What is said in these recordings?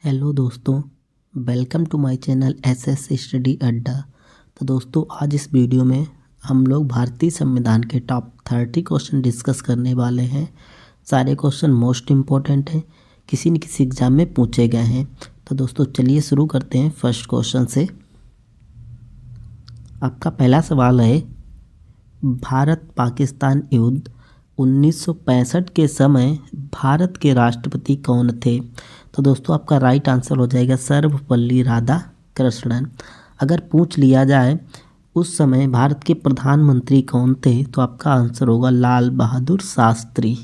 Hello दोस्तों, welcome to my channel SS Study Adda. तो दोस्तों, आज इस वीडियो में हम लोग भारतीय संविधान के टॉप 30 क्वेश्चन डिस्कस करने वाले हैं। सारे क्वेश्चन मोस्ट इम्पोर्टेंट हैं, किसी न किसी एग्ज़ाम में पूछे गए हैं। तो दोस्तों चलिए शुरू करते हैं फर्स्ट क्वेश्चन से। आपका पहला सवाल है, भारत पाकिस्तान युद्ध 1965 के समय भारत के राष्ट्रपति कौन थे? तो दोस्तों आपका राइट आंसर हो जाएगा सर्वपल्ली राधाकृष्णन। अगर पूछ लिया जाए उस समय भारत के प्रधानमंत्री कौन थे, तो आपका आंसर होगा लाल बहादुर शास्त्री।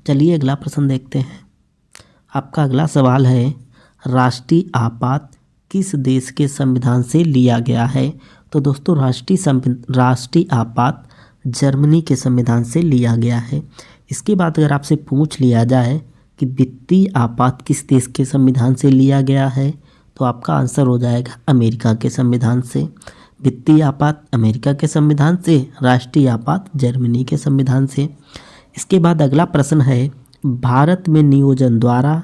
चलिए अगला प्रश्न देखते हैं। आपका अगला सवाल है, राष्ट्रीय आपात किस देश के संविधान से लिया गया है? तो दोस्तों राष्ट्रीय आपात जर्मनी के संविधान से लिया गया है। इसके बाद अगर आपसे पूछ लिया जाए कि वित्तीय आपात किस देश के संविधान से लिया गया है, तो आपका आंसर हो जाएगा अमेरिका के संविधान से। वित्तीय आपात अमेरिका के संविधान से, राष्ट्रीय आपात जर्मनी के संविधान से। इसके बाद अगला प्रश्न है, भारत में नियोजन द्वारा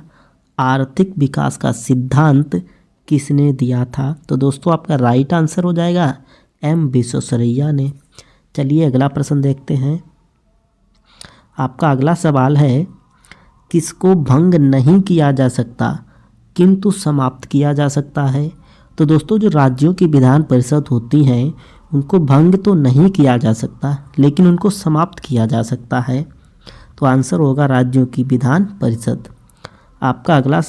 आर्थिक विकास का सिद्धांत किसने दिया था? तो दोस्तों आपका राइट आंसर हो जाएगा एम विश्वेश्वरैया ने। चलिए अगला प्रश्न देखते हैं। आपका अगला सवाल है, किसको भंग नहीं किया जा सकता किंतु समाप्त किया जा सकता है? तो दोस्तों जो राज्यों की विधान परिषद होती हैं उनको भंग तो नहीं किया जा सकता, लेकिन उनको समाप्त किया जा सकता है। तो आंसर होगा राज्यों की विधान परिषद। आपका अगला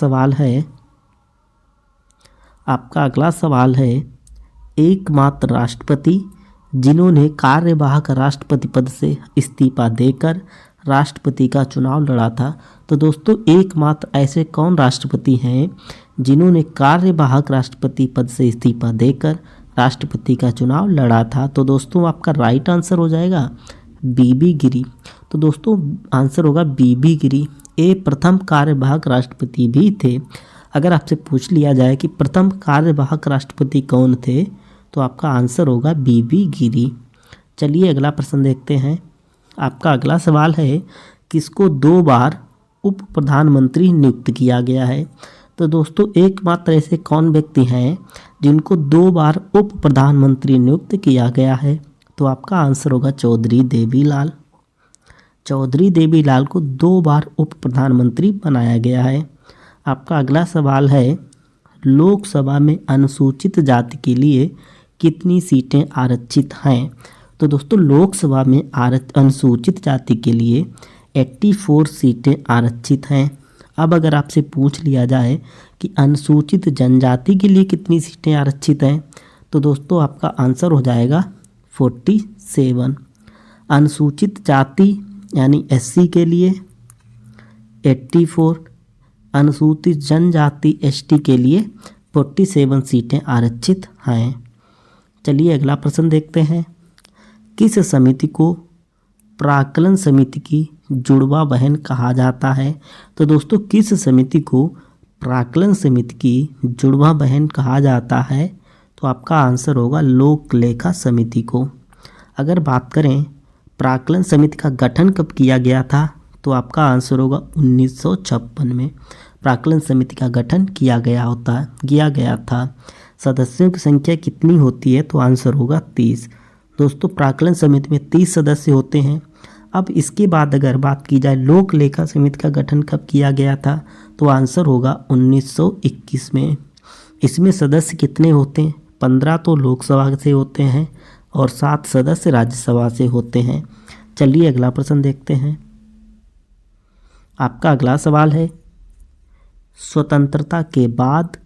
सवाल है, एकमात्र राष्ट्रपति जिन्होंने कार्यवाहक राष्ट्रपति पद से इस्तीफा देकर राष्ट्रपति का चुनाव लड़ा था। तो दोस्तों एकमात्र ऐसे कौन राष्ट्रपति हैं जिन्होंने कार्यवाहक राष्ट्रपति पद से इस्तीफा देकर राष्ट्रपति का चुनाव लड़ा था? तो दोस्तों आपका राइट आंसर हो जाएगा बीबी गिरी। तो दोस्तों आंसर होगा बीबी गिरी। ये प्रथम कार्यवाहक राष्ट्रपति भी थे। अगर आपसे पूछ लिया जाए कि प्रथम कार्यवाहक राष्ट्रपति कौन थे, तो आपका आंसर होगा बीबी गिरी। चलिए अगला प्रश्न देखते हैं। आपका अगला सवाल है, किसको 2 बार उप प्रधानमंत्री नियुक्त किया गया है? तो दोस्तों एकमात्र ऐसे कौन व्यक्ति हैं जिनको 2 बार उप प्रधानमंत्री नियुक्त किया गया है? तो आपका आंसर होगा चौधरी देवीलाल। चौधरी देवीलाल को 2 बार उप प्रधानमंत्री बनाया गया है। आपका अगला सवाल है, लोकसभा में अनुसूचित जाति के लिए कितनी सीटें आरक्षित हैं? तो दोस्तों लोकसभा में अनुसूचित जाति के लिए 84 सीटें आरक्षित हैं। अब अगर आपसे पूछ लिया जाए कि अनुसूचित जनजाति के लिए कितनी सीटें आरक्षित हैं, तो दोस्तों आपका आंसर हो जाएगा 47। अनुसूचित जाति यानी एससी के लिए 84, अनुसूचित जनजाति एसटी के लिए 47 सीटें आरक्षित हैं। चलिए अगला प्रश्न देखते हैं। किस समिति को प्राक्कलन समिति की जुड़वा बहन कहा जाता है? तो दोस्तों किस समिति को प्राक्कलन समिति की जुड़वा बहन कहा जाता है? तो आपका आंसर होगा लोक लेखा समिति को। अगर बात करें प्राक्कलन समिति का गठन कब किया गया था, तो आपका आंसर होगा 1956 में प्राक्कलन समिति का गठन किया गया था। सदस्यों की संख्या कितनी होती है? तो आंसर होगा 30। दोस्तों प्राक्कलन समिति में 30 सदस्य होते हैं। अब इसके बाद अगर बात की जाए लोक लेखा समिति का गठन कब किया गया था, तो आंसर होगा 1921 में। इसमें सदस्य कितने होते हैं? 15 तो लोकसभा से होते हैं और 7 सदस्य राज्यसभा से होते हैं। चलिए अगला प्रश्न देखते हैं। आपका अगला सवाल है, स्वतंत्रता के बाद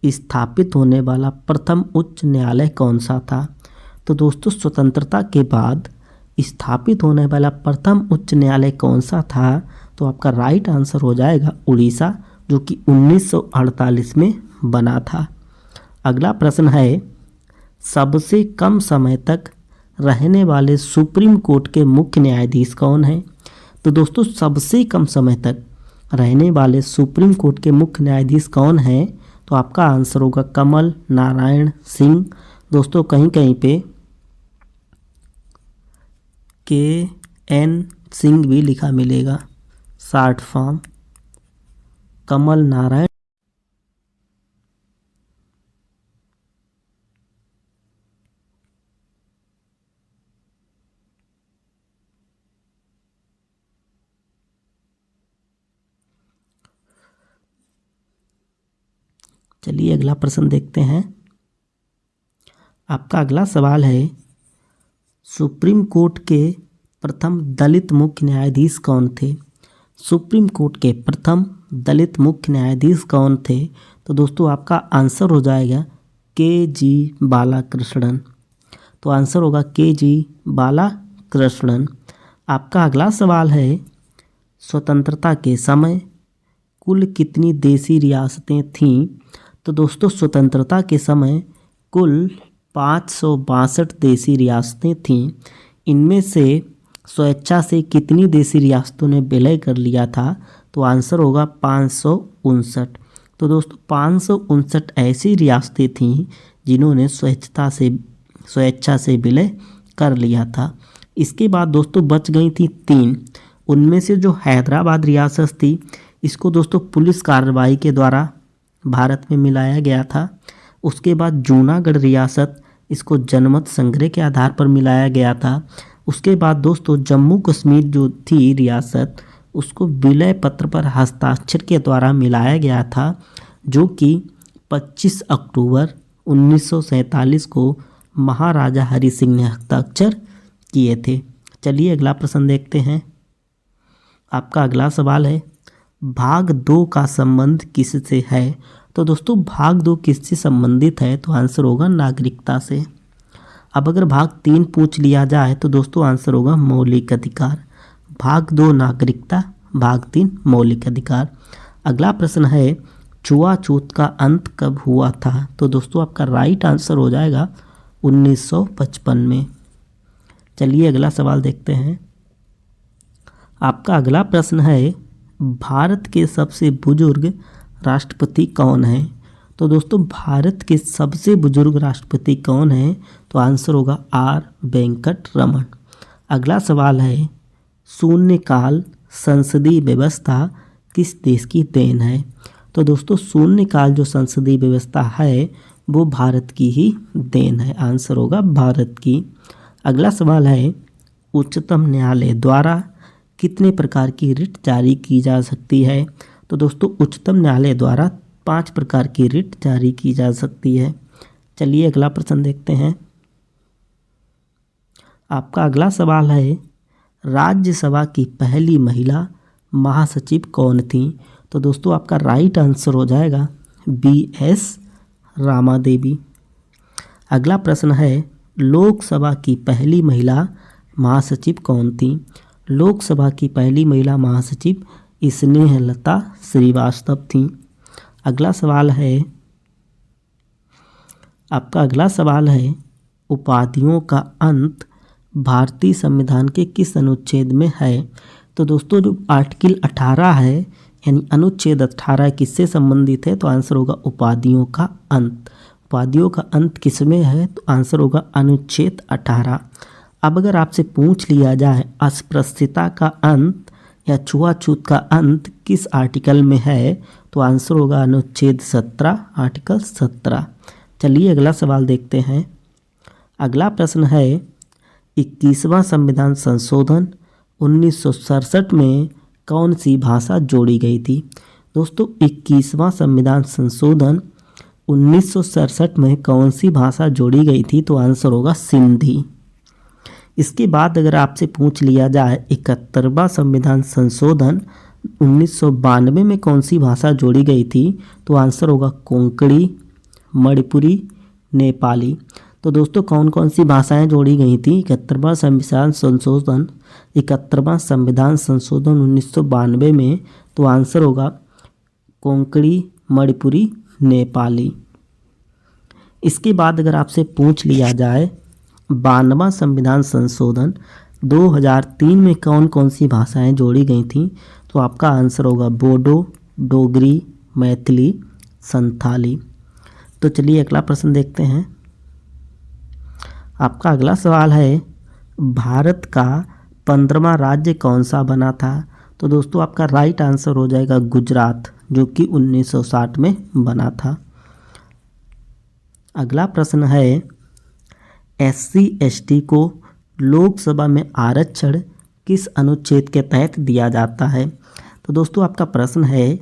स्थापित होने वाला प्रथम उच्च न्यायालय कौन सा था? तो दोस्तों स्वतंत्रता के बाद स्थापित होने वाला प्रथम उच्च न्यायालय कौन सा था? तो आपका राइट आंसर हो जाएगा उड़ीसा, जो कि 1948 में बना था। अगला प्रश्न है, सबसे कम समय तक रहने वाले सुप्रीम कोर्ट के मुख्य न्यायाधीश कौन हैं? तो दोस्तों सबसे कम समय तक रहने वाले सुप्रीम कोर्ट के मुख्य न्यायाधीश कौन हैं? तो आपका आंसर होगा कमल नारायण सिंह। दोस्तों कहीं कहीं पे KN सिंह भी लिखा मिलेगा, शॉर्ट फॉर्म कमल नारायण चलिए अगला प्रश्न देखते हैं। आपका अगला सवाल है, सुप्रीम कोर्ट के प्रथम दलित मुख्य न्यायाधीश कौन थे? सुप्रीम कोर्ट के प्रथम दलित मुख्य न्यायाधीश कौन थे? तो दोस्तों आपका आंसर हो जाएगा के.जी. बालाकृष्णन। तो आंसर होगा के.जी. बालाकृष्णन। आपका अगला सवाल है, स्वतंत्रता के समय कुल कितनी देशी रियासतें थीं? तो दोस्तों स्वतंत्रता के समय कुल 562 देशी रियासतें थीं। इनमें से स्वेच्छा से कितनी देशी रियासतों ने विलय कर लिया था? तो आंसर होगा 559। तो दोस्तों 559 ऐसी रियासतें थीं जिन्होंने स्वेच्छा से विलय कर लिया था। इसके बाद दोस्तों बच गई थी 3। उनमें से जो हैदराबाद रियासत थी, इसको दोस्तों पुलिस कार्रवाई के द्वारा भारत में मिलाया गया था। उसके बाद जूनागढ़ रियासत, इसको जनमत संग्रह के आधार पर मिलाया गया था। उसके बाद दोस्तों जम्मू कश्मीर जो थी रियासत, उसको विलय पत्र पर हस्ताक्षर के द्वारा मिलाया गया था, जो कि 25 अक्टूबर 1947 को महाराजा हरि सिंह ने हस्ताक्षर किए थे। चलिए अगला प्रश्न देखते हैं। आपका अगला सवाल है, भाग 2 का संबंध किससे है? तो दोस्तों भाग 2 किससे संबंधित है? तो आंसर होगा नागरिकता से। अब अगर भाग 3 पूछ लिया जाए तो दोस्तों आंसर होगा मौलिक अधिकार। भाग 2 नागरिकता, भाग 3 मौलिक अधिकार। अगला प्रश्न है, छुआछूत का अंत कब हुआ था? तो दोस्तों आपका राइट आंसर हो जाएगा 1955 में। चलिए अगला सवाल देखते हैं। आपका अगला प्रश्न है, भारत के सबसे बुजुर्ग राष्ट्रपति कौन है? तो दोस्तों भारत के सबसे बुजुर्ग राष्ट्रपति कौन है? तो आंसर होगा आर वेंकट रमन। अगला सवाल है, शून्यकाल संसदीय व्यवस्था किस देश की देन है? तो दोस्तों शून्यकाल जो संसदीय व्यवस्था है वो भारत की ही देन है। आंसर होगा भारत की। अगला सवाल है, उच्चतम न्यायालय द्वारा कितने प्रकार की रिट जारी की जा सकती है? तो दोस्तों उच्चतम न्यायालय द्वारा 5 प्रकार की रिट जारी की जा सकती है। चलिए अगला प्रश्न देखते हैं। आपका अगला सवाल है, राज्यसभा की पहली महिला महासचिव कौन थी? तो दोस्तों आपका राइट आंसर हो जाएगा बी.एस. रामा देवी। अगला प्रश्न है, लोकसभा की पहली महिला महासचिव कौन थी? लोकसभा की पहली महिला महासचिव स्नेहलता श्रीवास्तव थी। अगला सवाल है, आपका अगला सवाल है, उपाधियों का अंत भारतीय संविधान के किस अनुच्छेद में है? तो दोस्तों जो आर्टिकल 18 है यानी अनुच्छेद 18 किससे संबंधित है? तो आंसर होगा उपाधियों का अंत। उपाधियों का अंत किस में है? तो आंसर होगा अनुच्छेद 18। अब अगर आपसे पूछ लिया जाए अस्पृश्यता का अंत या छुआछूत का अंत किस आर्टिकल में है? तो आंसर होगा अनुच्छेद 17, आर्टिकल 17। चलिए अगला सवाल देखते हैं। अगला प्रश्न है, 21वां संविधान संशोधन 1967 में कौन सी भाषा जोड़ी गई थी? दोस्तों 21वां संविधान संशोधन 1967 में कौन सी भाषा जोड़ी गई थी? तो आंसर होगा सिंधी। इसके बाद अगर आपसे पूछ लिया जाए 71वां संविधान संशोधन 1992 में कौन सी भाषा जोड़ी गई थी? तो आंसर होगा कोंकणी, मणिपुरी, नेपाली। तो दोस्तों कौन कौन सी भाषाएं जोड़ी गई थी 71वां संविधान संशोधन 1992 में? तो आंसर होगा कोंकणी, मणिपुरी, नेपाली। इसके बाद अगर आपसे पूछ लिया जाए 92वां संविधान संशोधन 2003 में कौन कौन सी भाषाएं जोड़ी गई थी? तो आपका आंसर होगा बोडो, डोगरी, मैथिली, संथाली। तो चलिए अगला प्रश्न देखते हैं। आपका अगला सवाल है, भारत का 15वां राज्य कौन सा बना था? तो दोस्तों आपका राइट आंसर हो जाएगा गुजरात, जो कि 1960 में बना था। अगला प्रश्न है, SC/ST को लोकसभा में आरक्षण किस अनुच्छेद के तहत दिया जाता है? तो दोस्तों आपका प्रश्न है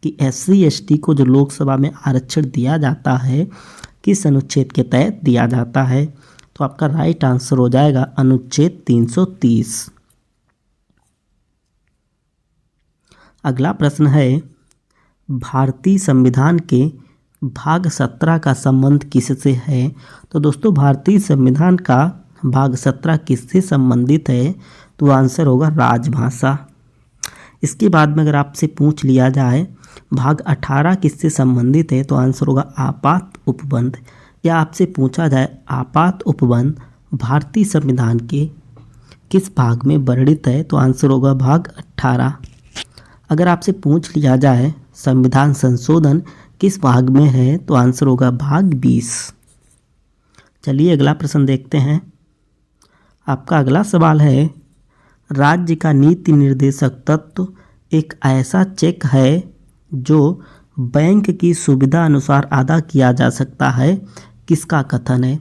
कि SC/ST को जो लोकसभा में आरक्षण दिया जाता है किस अनुच्छेद के तहत दिया जाता है? तो आपका राइट आंसर हो जाएगा अनुच्छेद 330। अगला प्रश्न है भारतीय संविधान के भाग 17 का संबंध किससे है? तो दोस्तों भारतीय संविधान का भाग 17 किससे संबंधित है? तो आंसर होगा राजभाषा। इसके बाद में अगर आपसे पूछ लिया जाए भाग 18 किससे संबंधित है? तो आंसर होगा आपात उपबंध। या आपसे पूछा जाए आपात उपबंध भारतीय संविधान के किस भाग में वर्णित है? तो आंसर होगा भाग 18। अगर आपसे पूछ लिया जाए संविधान संशोधन किस भाग में है? तो आंसर होगा भाग 20। चलिए अगला प्रश्न देखते हैं। आपका अगला सवाल है राज्य का नीति निर्देशक तत्व एक ऐसा चेक है जो बैंक की सुविधा अनुसार अदा किया जा सकता है, किसका कथन है?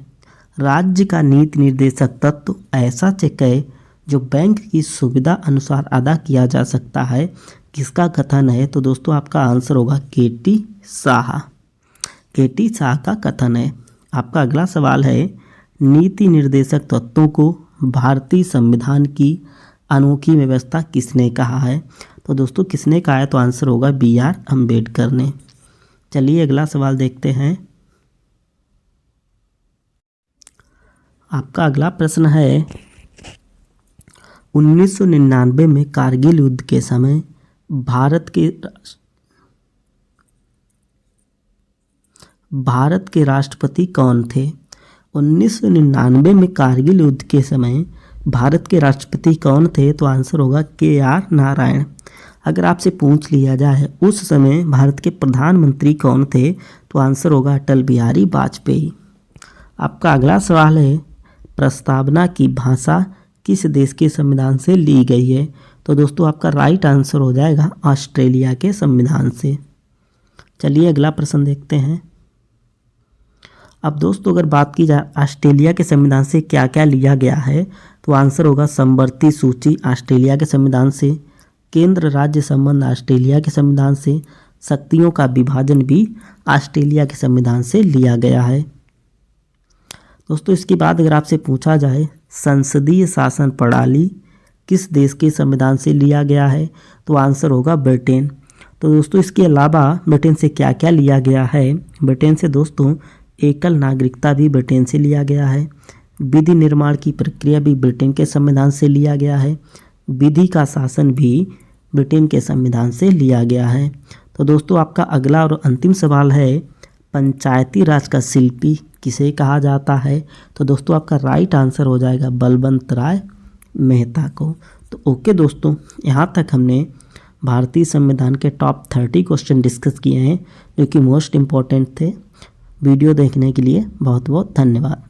राज्य का नीति निर्देशक तत्व ऐसा चेक है जो बैंक की सुविधा अनुसार अदा किया जा सकता है, किसका कथन है? तो दोस्तों आपका आंसर होगा KT शाह। KT शाह का कथन है। आपका अगला सवाल है नीति निर्देशक तत्वों को भारतीय संविधान की अनोखी व्यवस्था किसने कहा है? तो दोस्तों किसने कहा है? तो आंसर होगा BR अम्बेडकर ने। चलिए अगला सवाल देखते हैं। आपका अगला प्रश्न है 1999 में कारगिल युद्ध के समय भारत के राष्ट्रपति कौन थे? 1999 में कारगिल युद्ध के समय भारत के राष्ट्रपति कौन थे? तो आंसर होगा KR नारायण। अगर आपसे पूछ लिया जाए उस समय भारत के प्रधानमंत्री कौन थे? तो आंसर होगा अटल बिहारी वाजपेयी। आपका अगला सवाल है प्रस्तावना की भाषा किस देश के संविधान से ली गई है? तो दोस्तों आपका राइट आंसर हो जाएगा ऑस्ट्रेलिया के संविधान से। चलिए अगला प्रश्न देखते हैं। अब दोस्तों अगर बात की जाए ऑस्ट्रेलिया के संविधान से क्या क्या लिया गया है, तो आंसर होगा समवर्ती सूची ऑस्ट्रेलिया के संविधान से, केंद्र राज्य संबंध ऑस्ट्रेलिया के संविधान से, शक्तियों का विभाजन भी ऑस्ट्रेलिया के संविधान से लिया गया है। दोस्तों इसके बाद अगर आपसे पूछा जाए संसदीय शासन प्रणाली किस देश के संविधान से लिया गया है, तो आंसर होगा ब्रिटेन। तो दोस्तों इसके अलावा ब्रिटेन से क्या क्या लिया गया है? ब्रिटेन से दोस्तों एकल नागरिकता भी ब्रिटेन से लिया गया है, विधि निर्माण की प्रक्रिया भी ब्रिटेन के संविधान से लिया गया है, विधि का शासन भी ब्रिटेन के संविधान से लिया गया है। तो दोस्तों आपका अगला और अंतिम सवाल है पंचायती राज का शिल्पी किसे कहा जाता है? तो दोस्तों आपका राइट आंसर हो जाएगा बलवंत राय मेहता को। तो ओके दोस्तों, यहाँ तक हमने भारतीय संविधान के टॉप 30 क्वेश्चन डिस्कस किए हैं जो कि मोस्ट इम्पॉर्टेंट थे। वीडियो देखने के लिए बहुत बहुत धन्यवाद।